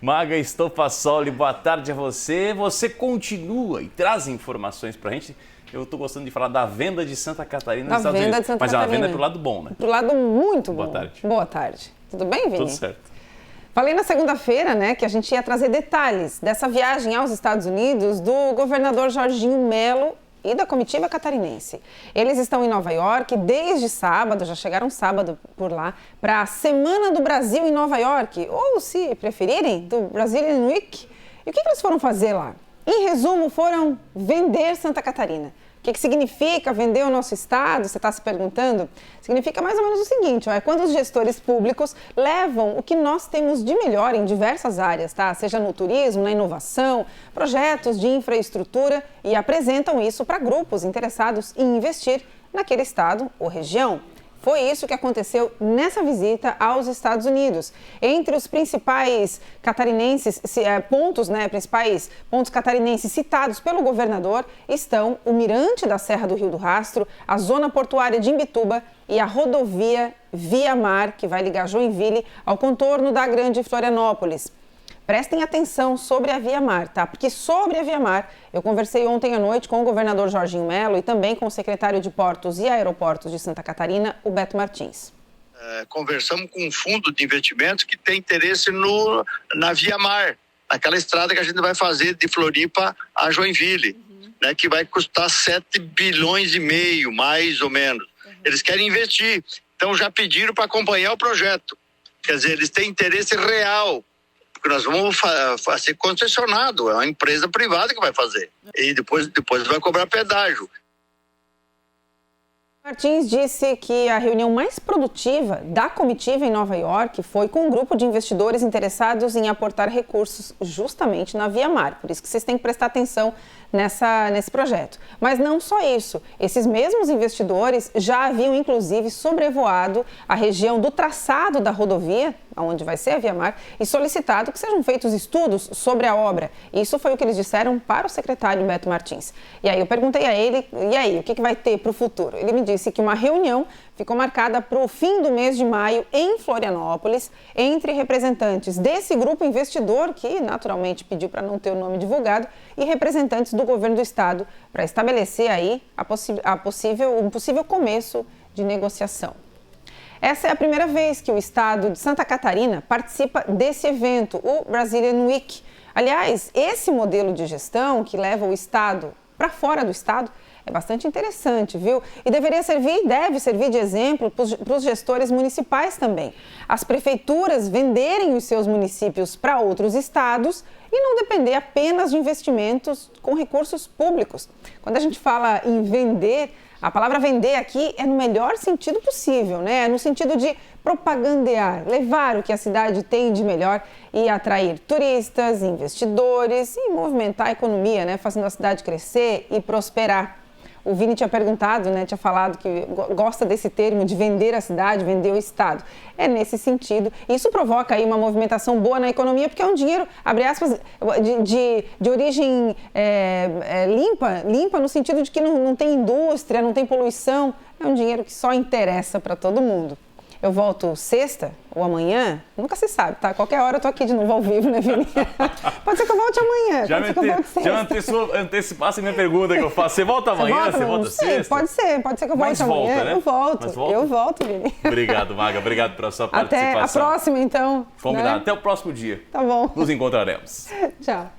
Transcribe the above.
Maga Estopassoli, boa tarde a você. Você continua e traz informações pra gente. Eu tô gostando de falar da venda de Santa Catarina nos Estados Unidos. Mas é uma venda pro lado bom, né? Pro lado muito bom. Boa tarde. Boa tarde. Tudo bem, Vini? Tudo certo. Falei na segunda-feira, né, que a gente ia trazer detalhes dessa viagem aos Estados Unidos do governador Jorginho Melo e da comitiva catarinense. Eles estão em Nova York desde sábado, já chegaram sábado por lá, para a Semana do Brasil em Nova York, ou se preferirem, do Brazilian Week. E o que eles foram fazer lá? Em resumo, foram vender Santa Catarina. O que significa vender o nosso estado? Você está se perguntando? Significa mais ou menos o seguinte, é quando os gestores públicos levam o que nós temos de melhor em diversas áreas, tá? Seja no turismo, na inovação, projetos de infraestrutura e apresentam isso para grupos interessados em investir naquele estado ou região. Foi isso que aconteceu nessa visita aos Estados Unidos. Entre os principais catarinenses, principais pontos catarinenses citados pelo governador estão o Mirante da Serra do Rio do Rastro, a zona portuária de Imbituba e a rodovia Via Mar, que vai ligar Joinville ao contorno da Grande Florianópolis. Prestem atenção sobre a Via Mar, tá? Porque sobre a Via Mar, eu conversei ontem à noite com o governador Jorginho Melo e também com o secretário de Portos e Aeroportos de Santa Catarina, o Beto Martins. Conversamos com um fundo de investimentos que tem interesse na Via Mar, aquela estrada que a gente vai fazer de Floripa a Joinville, né, que vai custar 7 bilhões e meio, mais ou menos. Eles querem investir, então já pediram para acompanhar o projeto. Quer dizer, eles têm interesse real. Porque nós vamos ser concessionado, é uma empresa privada que vai fazer. E depois vai cobrar pedágio. Martins disse que a reunião mais produtiva da comitiva em Nova York foi com um grupo de investidores interessados em aportar recursos justamente na Via Mar. Por isso que vocês têm que prestar atenção nesse projeto. Mas não só isso. Esses mesmos investidores já haviam, inclusive, sobrevoado a região do traçado da rodovia, onde vai ser a Via Mar, e solicitado que sejam feitos estudos sobre a obra. Isso foi o que eles disseram para o secretário Beto Martins. E aí eu perguntei a ele, e aí, o que vai ter para o futuro? Ele me disse que uma reunião ficou marcada para o fim do mês de maio em Florianópolis, entre representantes desse grupo investidor, que naturalmente pediu para não ter o nome divulgado, e representantes do governo do estado, para estabelecer aí um possível começo de negociação. Essa é a primeira vez que o estado de Santa Catarina participa desse evento, o Brazilian Week. Aliás, esse modelo de gestão que leva o estado para fora do estado é bastante interessante, viu? E deveria servir e deve servir de exemplo para os gestores municipais também. As prefeituras venderem os seus municípios para outros estados e não depender apenas de investimentos com recursos públicos. Quando a gente fala em vender, a palavra vender aqui é no melhor sentido possível, né? É no sentido de propagandear, levar o que a cidade tem de melhor e atrair turistas, investidores e movimentar a economia, né? Fazendo a cidade crescer e prosperar. O Vini tinha perguntado, né, tinha falado que gosta desse termo de vender a cidade, vender o estado. É nesse sentido. Isso provoca aí uma movimentação boa na economia, porque é um dinheiro, abre aspas, de origem limpa no sentido de que não tem indústria, não tem poluição. É um dinheiro que só interessa para todo mundo. Eu volto sexta ou amanhã, nunca se sabe, tá? Qualquer hora eu tô aqui de novo ao vivo, né, Vini? Pode ser que eu volte amanhã, pode ser que eu volte sexta. Já antecipasse minha pergunta que eu faço. Você volta amanhã, você volta sexta? Pode ser que eu volte amanhã. Volta, né? Eu volto, Vini. Obrigado, Maga, obrigado pela sua participação. Até a próxima, então. Combinado, né? Até o próximo dia. Tá bom. Nos encontraremos. Tchau.